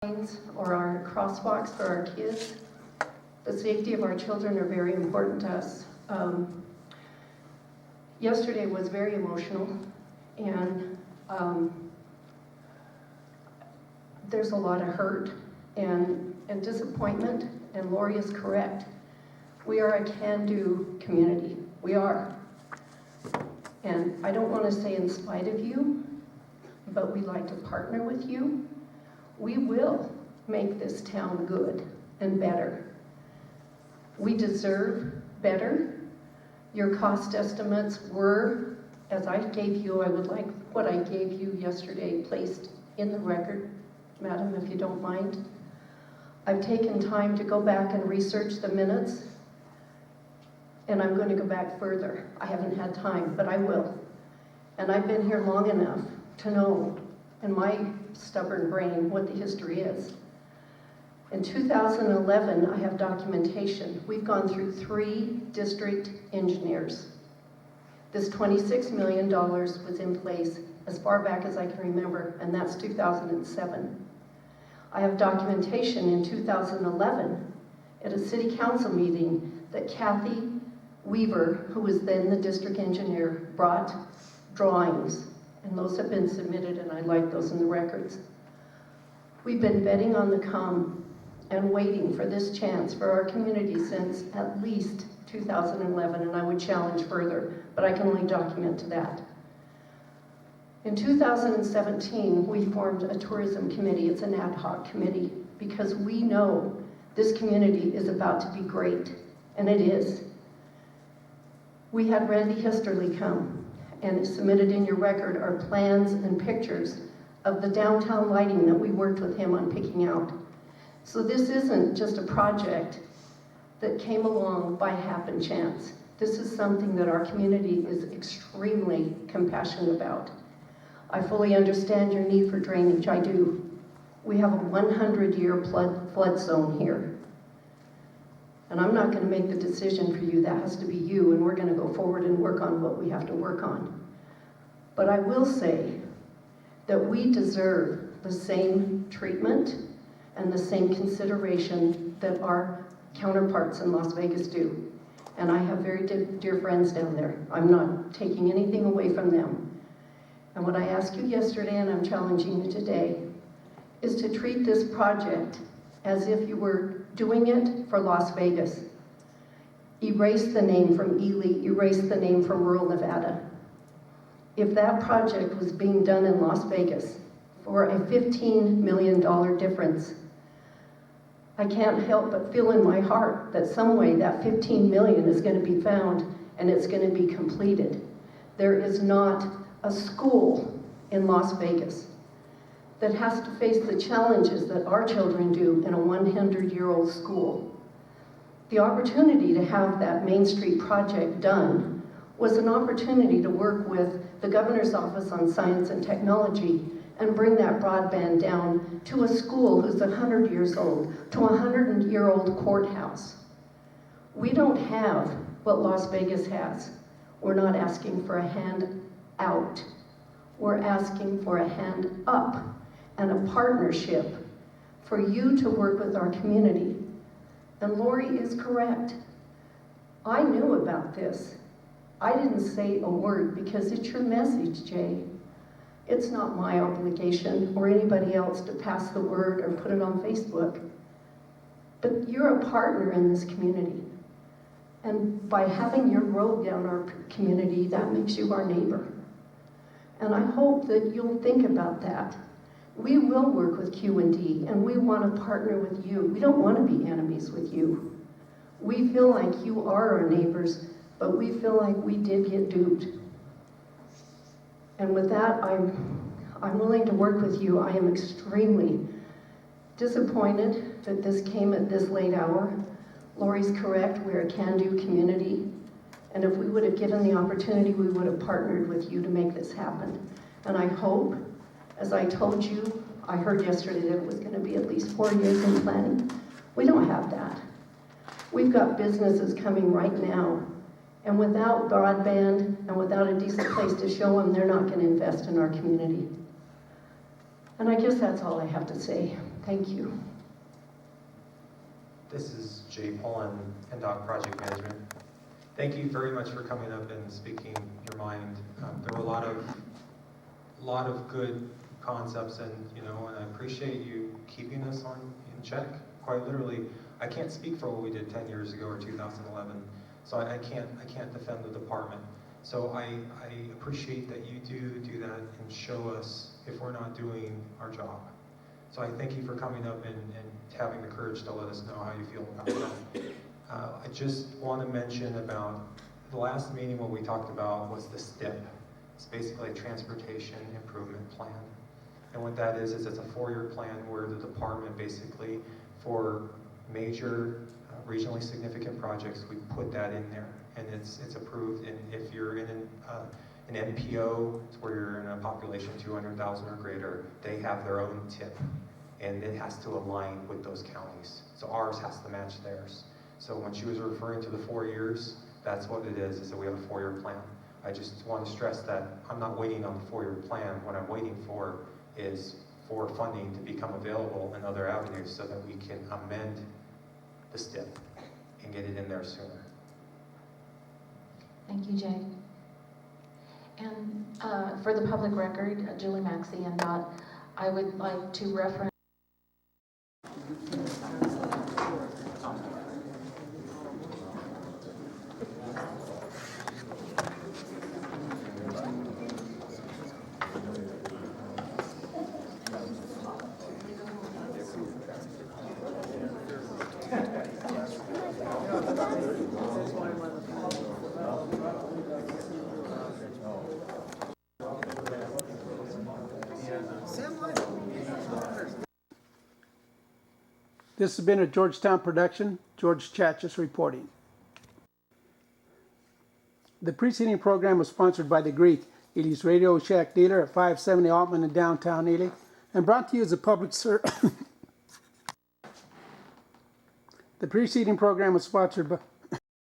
or our crosswalks for our kids. The safety of our children are very important to us. Yesterday was very emotional, and there's a lot of hurt and disappointment, and Lori is correct. We are a can-do community. We are. And I don't want to say in spite of you, but we'd like to partner with you. We will make this town good and better. We deserve better. Your cost estimates were, as I gave you, I would like what I gave you yesterday placed in the record, Madam, if you don't mind. I've taken time to go back and research the minutes, and I'm going to go back further. I haven't had time, but I will. And I've been here long enough to know, in my stubborn brain, what the history is. In 2011, I have documentation. We've gone through 3 district engineers. This $26 million was in place as far back as I can remember, and that's 2007. I have documentation in 2011 at a city council meeting that Kathy Weaver, who was then the district engineer, brought drawings, and those have been submitted, and I'd like those in the records. We've been betting on the come and waiting for this chance for our community since at least 2011, and I would challenge further, but I can only document to that. In 2017, we formed a tourism committee. It's an ad hoc committee because we know this community is about to be great, and it is. We had Randy Histerly come and submitted in your record our plans and pictures of the downtown lighting that we worked with him on picking out. So this isn't just a project that came along by happen chance. This is something that our community is extremely compassionate about. I fully understand your need for drainage, I do. We have a 100-year flood zone here. And I'm not going to make the decision for you, that has to be you, and we're going to go forward and work on what we have to work on. But I will say that we deserve the same treatment and the same consideration that our counterparts in Las Vegas do. And I have very dear friends down there. I'm not taking anything away from them. And what I asked you yesterday, and I'm challenging you today, is to treat this project as if you were doing it for Las Vegas. Erase the name from Ely, erase the name from rural Nevada. If that project was being done in Las Vegas for a $15 million difference, I can't help but feel in my heart that some way that $15 million is going to be found and it's going to be completed. There is not a school in Las Vegas that has to face the challenges that our children do in a 100-year-old school. The opportunity to have that Main Street project done was an opportunity to work with the Governor's Office on Science and Technology and bring that broadband down to a school who's 100 years old, to a 100-year-old courthouse. We don't have what Las Vegas has. We're not asking for a hand out. We're asking for a hand up and a partnership for you to work with our community. And Lori is correct. I knew about this. I didn't say a word because it's your message, Jay. It's not my obligation or anybody else to pass the word or put it on Facebook. But you're a partner in this community. And by having your road down our community, that makes you our neighbor. And I hope that you'll think about that. We will work with Q&D, and we want to partner with you. We don't want to be enemies with you. We feel like you are our neighbors, but we feel like we did get duped. And with that, I'm willing to work with you. I am extremely disappointed that this came at this late hour. Lori's correct, we're a can-do community. And if we would have given the opportunity, we would have partnered with you to make this happen. And I hope, as I told you, I heard yesterday that it was going to be at least 4 years in planning. We don't have that. We've got businesses coming right now, and without broadband and without a decent place to show them, they're not going to invest in our community. And I guess that's all I have to say. Thank you. This is Jay Pullen, NDOT Project Management. Thank you very much for coming up and speaking your mind. There were a lot of good concepts, and I appreciate you keeping us in check. Quite literally, I can't speak for what we did 10 years ago or 2011, so I can't defend the department. So I appreciate that you do that and show us if we're not doing our job. So I thank you for coming up and having the courage to let us know how you feel about that. I just want to mention about the last meeting. What we talked about was the STIP. It's basically a transportation improvement plan. And what that is it's a 4-year plan where the department basically, for major regionally significant projects, we put that in there. And it's approved. And if you're in an NPO, it's where you're in a population 200,000 or greater, they have their own tip. And it has to align with those counties. So ours has to match theirs. So when she was referring to the 4 years, that's what it is that we have a 4-year plan. I just want to stress that I'm not waiting on the 4-year plan. What I'm waiting for is for funding to become available in other avenues so that we can amend the STIP and get it in there sooner. Thank you, Jay. And for the public record, Julie Maxey, NDOT, I would like to reference This has been a Georgetown production. George Chachis reporting. The preceding program was sponsored by The Greek, Ely's Radio Shack dealer at 570 Altman in downtown Ely, and brought to you as a public service. The preceding program was sponsored